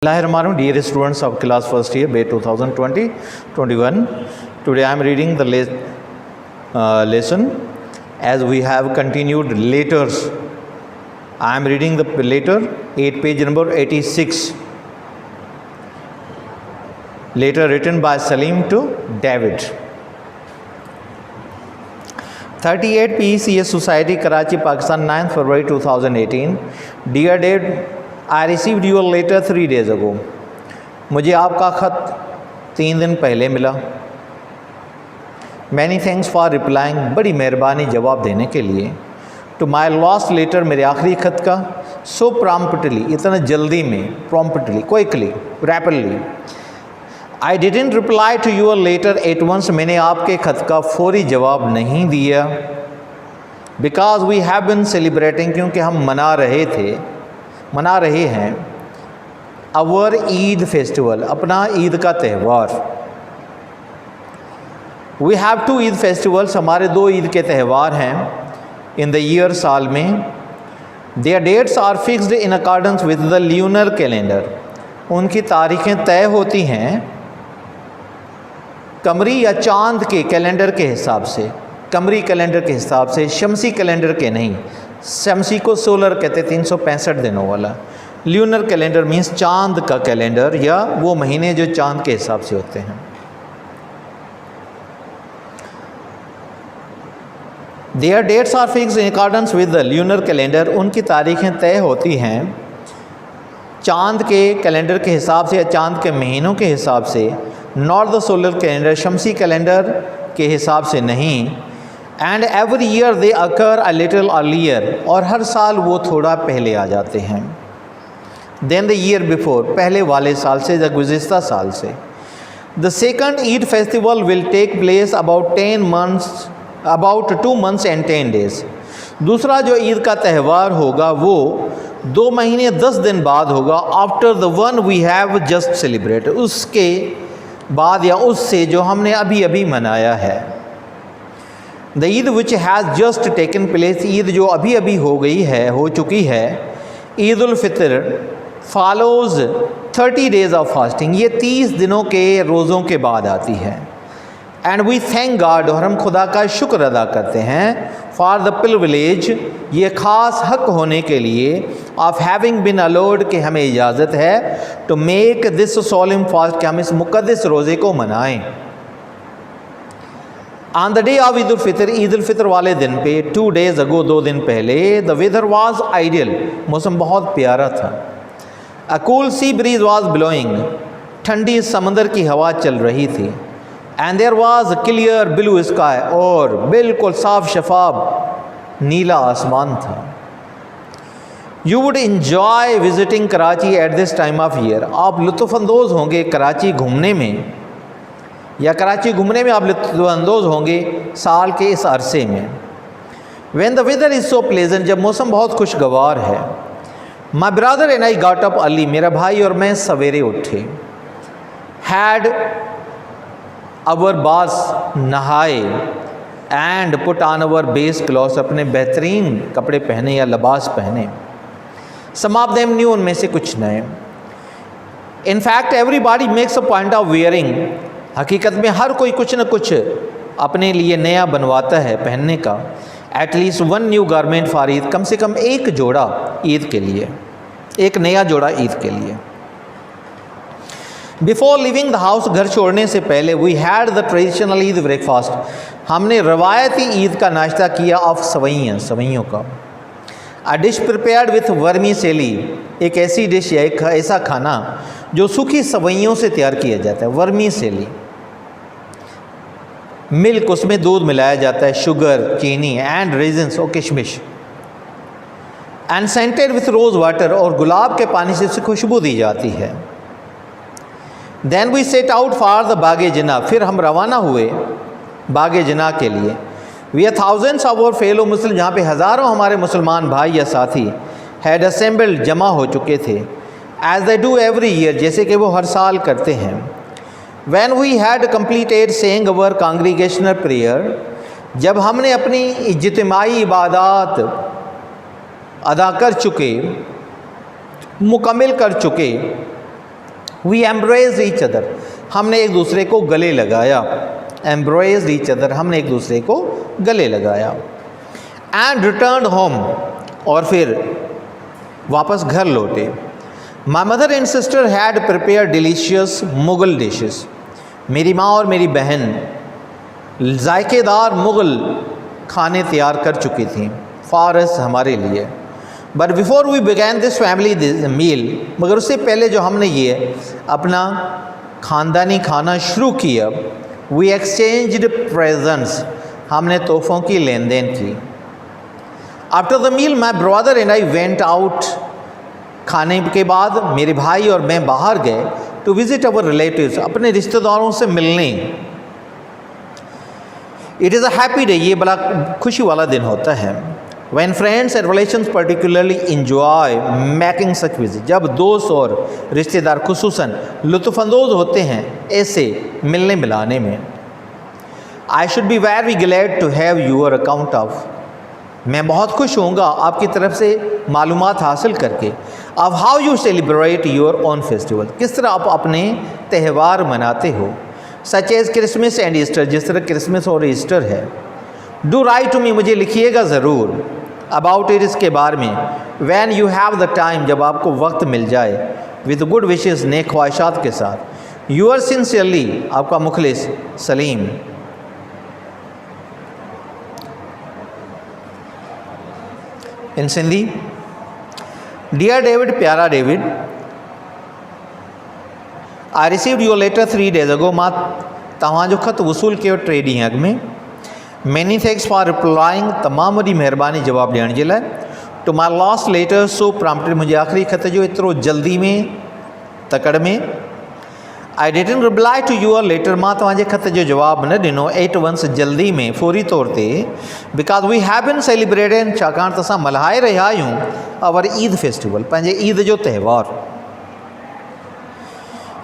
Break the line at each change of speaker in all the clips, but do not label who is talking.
Bismillahirrahmanirrahim. Dear students of class first year, Bay 2020-21. Today I am reading the lesson as we have continued letters. I am reading the letter 8, page number 86. Letter written by Salim to David. 38 PECS Society, Karachi, Pakistan, 9th February 2018. Dear David, I received your letter 3 days ago. मुझे आपका ख़त 3 दिन पहले मिला. Many thanks for replying. बड़ी मेहरबानी जवाब देने के लिए. To my last letter, मेरे आखिरी ख़त का. So promptly, इतना जल्दी में, promptly, quickly, rapidly. I didn't reply to your letter at once. मैंने आपके ख़त का फौरी जवाब नहीं दिया. Because we have been celebrating, क्योंकि हम मना रहे हैं अवर ईद फेस्टिवल, अपना ईद का त्यौहार. वी हैव 2 ईद फेस्टिवल्स, हमारे 2 ईद के त्यौहार हैं इन द ईयर, साल में. Their dates are fixed in accordance with the lunar calendar, उनकी तारीखें तय होती हैं कमरी या चांद के कैलेंडर के हिसाब से. कमरी कैलेंडर के हिसाब से, शमसी कैलेंडर के नहीं. शमसी को सोलर कहते, 365 दिनों वाला. ल्यूनर कैलेंडर मीन्स चांद का कैलेंडर, या वो महीने जो चांद के हिसाब से होते हैं. Their dates are fixed in accordance with the lunar calendar, उनकी तारीखें तय होती हैं चांद के कैलेंडर के हिसाब से या चांद के महीनों के हिसाब से. नॉट द सोलर कैलेंडर, शमसी कैलेंडर के हिसाब से नहीं. And every year they occur a little earlier, और हर साल वो थोड़ा पहले आ जाते हैं. देन द ईयर बिफोर, पहले वाले साल से या गुज़िश्ता साल से. The second Eid festival will take place about 2 months and 10 days. दूसरा जो ईद का त्यौहार होगा वो 2 महीने 10 दिन बाद होगा. After the one we have just celebrated, उसके बाद या उससे जो हमने अभी अभी मनाया है. The Eid which has just taken place, Eid जो अभी अभी हो चुकी है, Eid ul Fitr follows 30 days of fasting, ये 30 दिनों के रोज़ों के बाद आती है. एंड वी थैंक गॉड, और हम खुदा का शुक्र अदा करते हैं, फॉर द प्रिविलेज, ये ख़ास हक होने के लिए, ऑफ हैविंग बिन अलाउड, कि हमें इजाज़त है, to make this solemn fast, कि हम इस मुक़द्दस रोज़े को मनाएं. On the day of Eid ul Fitr, Eid ul Fitr वाले दिन पे, 2 days ago, 2 दिन पहले, द वेदर वाज आइडियल, मौसम बहुत प्यारा था. A cool sea breeze was blowing, ठंडी समंदर की हवा चल रही थी. And there was clear blue sky, और बिल्कुल साफ शफाफ नीला आसमान था. You would enjoy visiting Karachi at this time of year, आप लुत्फ़अंदोज़ होंगे कराची घूमने में, या कराची घूमने में आप लुत्फ़अंदोज़ होंगे साल के इस अरसे में. When the weather is so pleasant, जब मौसम बहुत खुशगवार है. My brother and I got up early, मेरा भाई और मैं सवेरे उठे. हैड अवर बास, नहाए. And put on our best clothes, अपने बेहतरीन कपड़े पहने या लिबास पहने. सम ऑफ देम न्यू, उनमें से कुछ नए. In fact everybody makes a point of wearing, हकीकत में हर कोई कुछ न कुछ अपने लिए नया बनवाता है पहनने का. At least 1 new garment for Eid, कम से कम एक जोड़ा ईद के लिए, एक नया जोड़ा ईद के लिए. बिफोर लिविंग द हाउस, घर छोड़ने से पहले, we had the traditional Eid breakfast, हमने रवायती ईद का नाश्ता किया ऑफ सवैयों का. A dish prepared with vermicelli, एक ऐसी डिश या एक ऐसा खाना जो सूखी सवैयों से तैयार किया जाता है. वर्मी सेली, मिल्क, उसमें दूध मिलाया जाता है, शुगर, चीनी, एंड रेजिन्स और किशमिश. And scented with rose water, और गुलाब के पानी से खुशबू दी जाती है. Then we set out for the Baghe Jinnah, फिर हम रवाना हुए बागे जिना के लिए. We are thousands of our fellow Muslim, जहाँ पे हज़ारों हमारे मुसलमान भाई या साथी हैड असेंबल्ड, जमा हो चुके थे. As they do every year, जैसे कि वो हर साल करते हैं. When we had completed saying our congregational prayer, जब हमने अपनी इज्तिमाई इबादत अदा कर चुके, मुकम्मल कर चुके, वी एम्ब्रेस्ड ईच अदर, हमने एक दूसरे को गले लगाया। एम्ब्रेस्ड ईच अदर, हमने एक दूसरे को गले लगाया। एंड रिटर्न होम, और फिर वापस घर लौटे। माई mother and sister had prepared delicious Mughal dishes, मेरी माँ और मेरी बहन जायकेदार मुग़ल खाने तैयार कर चुकी थी फॉर अस, हमारे लिए। But before we began this family meal, मगर उससे पहले जो हमने ये अपना ख़ानदानी खाना शुरू किया, वी एक्सचेंज्ड प्रेजेंट्स, हमने तोहफ़ों की लेन देन की। After the meal my brother and I went out, खाने के बाद मेरे भाई और मैं बाहर गए टू विज़िट अवर रिलेटिव्स, अपने रिश्तेदारों से मिलने। It is a happy day, ये बड़ा खुशी वाला दिन होता है। When friends and relations particularly enjoy making such visit, जब दोस्त और रिश्तेदार खुसूसन लुत्फ़अंदोज़ होते हैं ऐसे मिलने मिलाने में। I should be very glad to have your account of, मैं बहुत खुश होऊंगा आपकी तरफ से मालूमात हासिल करके, of how you celebrate your own festival, किस तरह आप अपने त्यौहार मनाते हो, such as Christmas and Easter, जिस तरह क्रिसमस और ईस्टर है। Do write to me, मुझे लिखिएगा ज़रूर, अबाउट इट, इसके बारे में। When you have the time, जब आपको वक्त मिल जाए, विद गुड विशेज़, नेक ख्वाहिशात के साथ। यूअर सिंसियरली, आपका मुखलिस Saleem. In Sindhi, dear David, प्यारा David, I received your letter 3 days ago, मां तव्हांजो ख़त वसूल कयो 3 ॾींहं अॻु में। मैनी थैंक्स फॉर रिप्लाइंग, तमामु वॾी महिरबानी जवाबु ॾियण जे लाइ। To my last letter so prompted, मुंहिंजे आख़िरी ख़त जो एतिरो जल्दी में, तकड़ में। I didn't reply to your letter, मां तव्हांजे ख़त जो जवाबु न ॾिनो एट वंस, जल्दी में, फौरी तौर ते। Because we have been celebrated, छाकाणि त असां मल्हाए रहिया आहियूं अवर ईद फेस्टिवल, पंहिंजे ईद जो त्यौहार।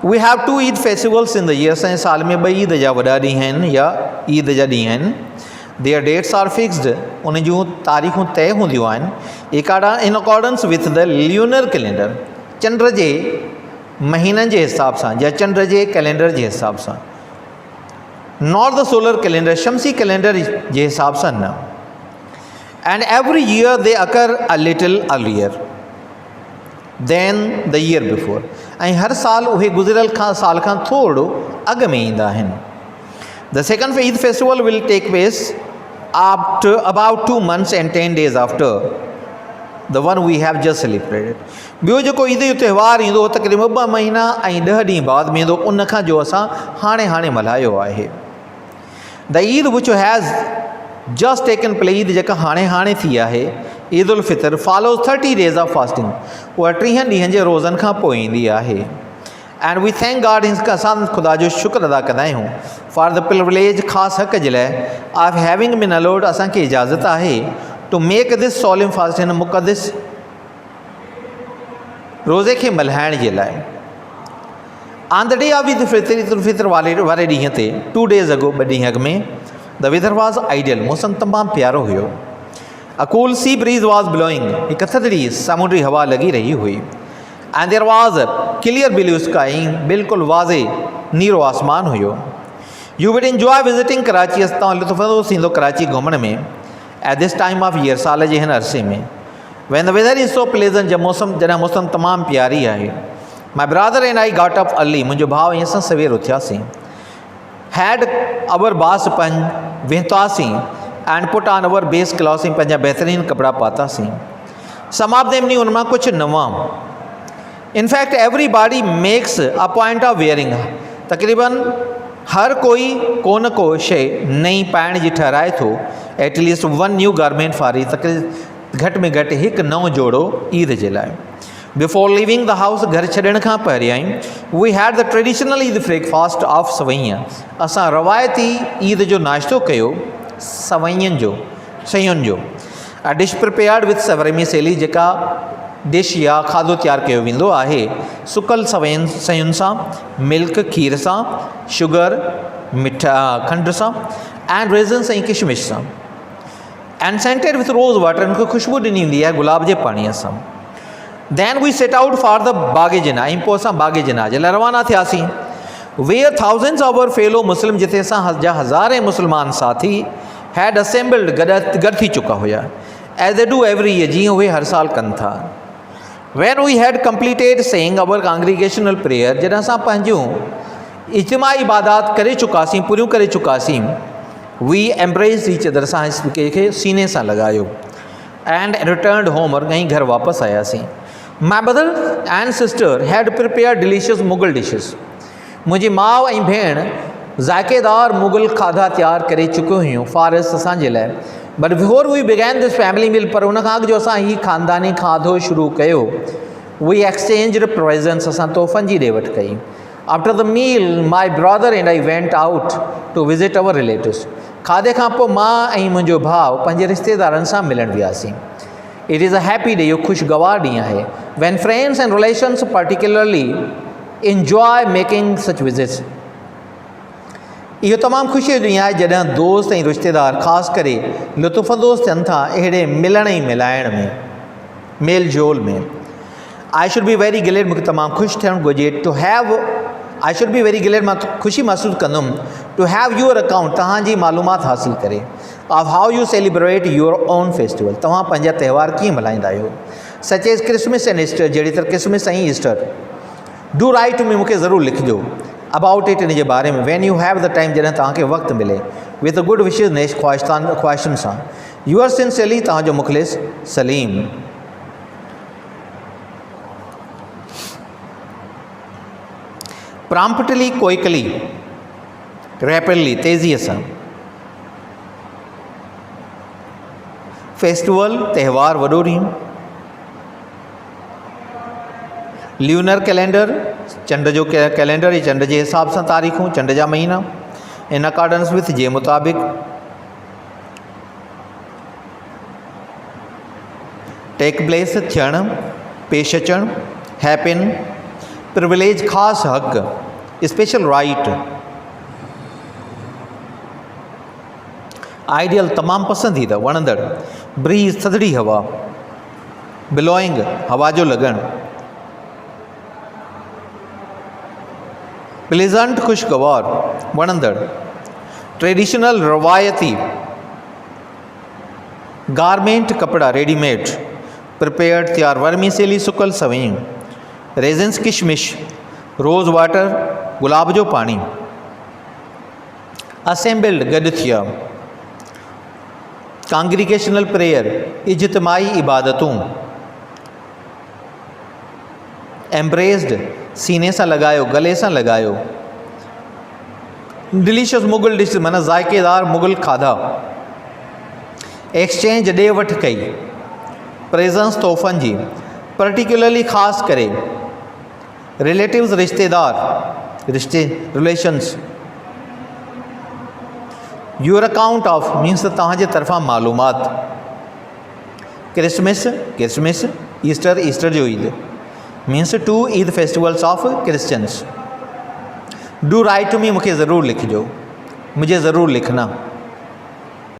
We have 2 Eid festivals in the year, असांजे साल में 2 ईद जा वॾा ॾींहं आहिनि या ईद जा ॾींहं आहिनि। देयर डेट्स आर फिक्स्ड, उन जूं तारीख़ूं तय हूंदियूं आहिनि। In accordance with the lunar calendar, चंड जे महीननि जे हिसाब सां या चंड जे कैलेंडर जे हिसाब सां। नॉट द सोलर कैलेंडर, शमसी कैलेंडर जे हिसाब सां न। And every year they occur a little earlier than the year before, ऐं हर साल उहे गुज़िरियल साल खां थोरो अॻु में ईंदा आहिनि। The second Eid festival will take place after about 2 months and 10 days after the one we have just celebrated, ॿियो जेको ईद जो त्यौहार ईंदो तक़रीबन 2 महीना ऐं 10 ॾींहं बाद में ईंदो, उन खां जो असां हाणे मल्हायो आहे। The Eid which has just taken place, Eid जेका हाणे थी आहे, Eid ul Fitr, follows 30 days of fasting, उहा 30 ॾींहंनि जे रोज़नि खां पोइ ईंदी आहे। एंड वी थैंक गॉड, असां ख़ुदा जो शुक्र अदा कंदा आहियूं फॉर द प्रिविलेज, ख़ासि हक़ जे लाइ, ऑफ हैविंग बिन अलाउड, असांखे इजाज़त आहे to make this solemn fast, हिन मुक़दस रोज़े खे मल्हाइण जे लाइ। On the day of Eid Fitr, Eid ul Fitr वारे ॾींहं ते 2 days अॻु, 2 ॾींहं अॻु में, द वेदर वॉज आइडियल, मौसम तमामु प्यारो हुयो। A cool sea breeze was blowing, हिकु थधिड़ी समुंडी हवा लॻी रही हुई। And there was clear blue sky, बिल्कुलु वाज़े नीरो आसमान हुयो। You would enjoy visiting Karachi, तव्हां लुत्फ़अंदोज़ थींदो कराची घुमण में। At this time of year, साल जे हिन अरसे में। When the weather is so pleasant, जॾहिं मौसम तमामु प्यारी आहे। My brother and I got up early, मुंहिंजो भाउ ऐं असां सवेर उथियासीं। हैड अवर बास पंज, वेहतासीं। And put on our best clothing, पंहिंजा बहितरीन कपिड़ा पातासीं। सम ऑफ देम न्यू, उनमां कुझु नवां। In fact everybody makes a point of wearing, तक़रीबन हर कोई को न को शइ नई पाइण जी ठहराए थो। At least 1 new garment for Eid, तक़रीबन घटि में घटि हिकु नओं जोड़ो ईद जे लाइ। बिफोर लिविंग द हाउस, घर छॾण खां पहिरियां we had the traditional Eid breakfast of सवैया, असां रवायती ईद जो नाश्तो कयो सवैयनि जो, शयुनि जो। अ डिश प्रिपेयर्ड विथ सेवरेमी, जेका डिश या खाधो तयारु कयो वेंदो आहे सुकल शयुनि सां, मिल्क खीर सां, शुगर मिठा खंड सां, एंड रेज़न्स ऐं किशमिश सां। And scented with rose water, उनखे ख़ुशबू ॾिनी वेंदी आहे गुलाब जे पाणीअ सां। Then we set out for the Bagh Jinnah, ऐं पोइ असां बाग़ जिना जे लाइ रवाना थियासीं। Where thousands of our fellow Muslim, जिते असां जा हज़ारे मुस्लमान साथी हैड असेंबल्ड, गॾु थी चुका हुआ, as they do every year, जीअं उहे हर साल कनि था। When we had completed saying our congregational prayer, जॾहिं असां पंहिंजूं इज्तिमाही इबादात करे चुकासीं, पूरियूं करे चुकासीं, वी एम्ब्रेस ईच अदर, असां कंहिंखे सीने सां लॻायो, एंड रिटर्नड होम, और कहीं घर वापसि आयासीं। My mother and sister had prepared delicious Mughal dishes, मुंहिंजी माउ ऐं भेण ज़ाइक़ेदार मुग़ल खाधा तैयार करे चुकियूं हुयूं फॉर अस, असांजे लाइ। But before we began this family meal, पर उन खां अॻु जो असां ही ख़ानदानी खाधो शुरू कयो, वी एक्सचेंज्ड प्रेजेंट्स, असां तोहफ़नि जी ॾे वठि कई। After the meal my brother and I went out to visit our relatives, खाधे खां पोइ मां ऐं मुंहिंजो भाउ पंहिंजे रिश्तेदारनि सां मिलणु वियासीं। It is a happy day, इहो ख़ुशगवार ॾींहुं आहे। When friends and relations particularly enjoy making such visits, इहो तमामु ख़ुशी जो ॾींहुं आहे जॾहिं दोस्त ऐं रिश्तेदार ख़ासि करे लुत्फ़अंदोज़ थियनि था अहिड़े मिलण ऐं मिलाइण में, मेल जोल में। I should be very glad, मूंखे तमामु ख़ुशि थियणु घुरिजे, to have, I should be very glad, मां ख़ुशी महसूसु कंदुमि, टू हैव यूअर अकाउंट, तव्हांजी मालूमात हासिलु करे, of how you celebrate your own festival, तव्हां पंहिंजा त्यौहार कीअं मल्हाईंदा आहियो, such as Christmas and Easter, जहिड़ी तरह क्रिसमस ऐं Easter. Do write to me, मूंखे ज़रूरु लिखिजो अबाउट इट, इन जे बारे में, when you have the time, जॾहिं तव्हांखे वक़्तु मिले, विद गुड विशिज़, नेश ख़्वाहिशुनि सां। यूअर सिंसियरली, तव्हांजो मुख़लिस सलीम। प्रॉम्प्टली, क्विकली, रैपिडली, तेज़ीअ सां। फेस्टिवल, त्यौहार, वॾो ॾींहुं। ल्यूनर कैलेंडर, चंड जो कैलेंडर, या चंड जे हिसाब सां तारीख़ूं, चंड जा महीना, इन अकॉर्डेंस विथ जे मुताबिक़। टेक प्लेस, थियणु, पेश अचणु, हैपन, प्रिविलेज, ख़ासि हक़, स्पेशल राइट। आइडियल, तमामु पसंदीदा, वणंदड़। ब्रीज़, थधिड़ी हवा। बिलोइंग, हवा जो लॻणु। प्लेज़ेंट, ख़ुशगवार, वणंदड़। ट्रेडिशनल, रवायती। गारमेंट, कपड़ा, रेडीमेड। प्रिपेयर्ड, तैयार। वर्मीसेली, सुकल सवैयूं। रेज़िन्स, किशमिश। रोज़ वाटर, गुलाब जो पाणी। असेंबल्ड, गॾु थिया। कांग्रीगेशनल प्रेयर, इज्तिमाही इबादतूं। एम्ब्रेस्ड, सीने सां लॻायो, गले सां लॻायो। डिलीशियस मुग़ल डिश, माना ज़ाइक़ेदार मुग़ल खाधा। एक्सचेंज, ॾे वठि कई। प्रेजेंस, तोहफ़नि जी, पर्टिकुलरली, ख़ासि करे। रिलेटिव्स, रिश्तेदार, relations. Your account of, means तव्हांजे तरफ़ां मालूमात। Christmas, Christmas. ईस्टर, ईस्टर जो Eid, means two Eid festivals of Christians. Do write to me, मूंखे ज़रूरु लिखिजो, मुझे ज़रूरु लिखना।